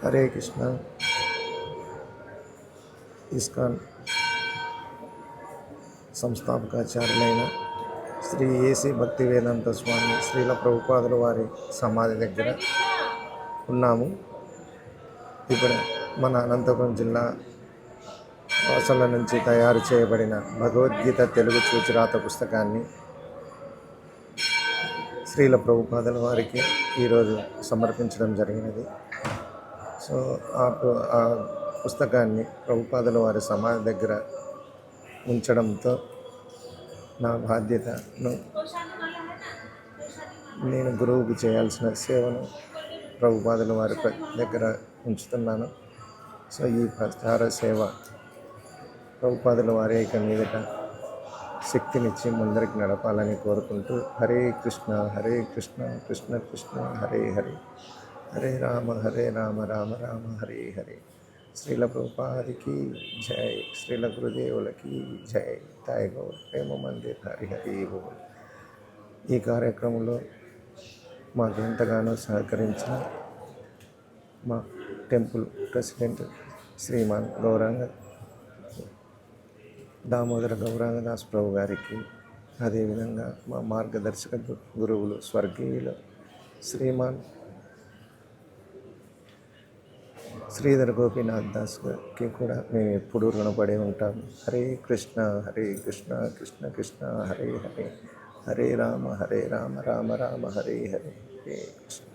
Hare Krishna. ISKCON సంస్థాపకాచార్యులైన Shri AC Bhaktivedanta స్వామి శ్రీల ప్రభుపాదుల వారి సమాధి దగ్గర ఉన్నాము. ఇప్పుడు మన అనంతపురం జిల్లా వాసల నుంచి తయారు చేయబడిన భగవద్గీత తెలుగు చూచిరాత పుస్తకాన్ని శ్రీల ప్రభుపాదుల వారికి ఈరోజు సమర్పించడం జరిగినది. సో ఆ పుస్తకాన్ని ప్రభుపాదుల వారి సమాధి దగ్గర ఉంచడంతో నా బాధ్యతను, నేను గురువుకు చేయాల్సిన సేవను ప్రభుపాదుల వారి దగ్గర ఉంచుతున్నాను. సో ఈ ప్రచార సేవ ప్రభుపాదుల వారి యొక్క మీదట శక్తినిచ్చి ముందరికి నడపాలని కోరుకుంటూ హరే కృష్ణ కృష్ణ కృష్ణ హరే హరే, హరే రామ రామ రామ హరే హరే. శ్రీల ప్రభుపాదికి జై, శ్రీల గురుదేవులకి జై. తాయి గౌర్ ప్రేమ మందిర్ హరి హరి బోల్. ఈ కార్యక్రమంలో మాకు ఎంతగానో సహకరించిన మా టెంపుల్ ప్రెసిడెంట్ శ్రీమాన్ దామోదర గౌరాంగదాస్ ప్రభు గారికి, అదేవిధంగా మా మార్గదర్శక గురువులు స్వర్గీయులు శ్రీమాన్ శ్రీధర్ గోపీనాథ్ దాస్ గారికి కూడా మేము ఎప్పుడూ రుణపడి ఉంటాము. హరే కృష్ణ కృష్ణ కృష్ణ హరే హరే, హరే రామ రామ రామ హరే హరే, హరే కృష్ణ.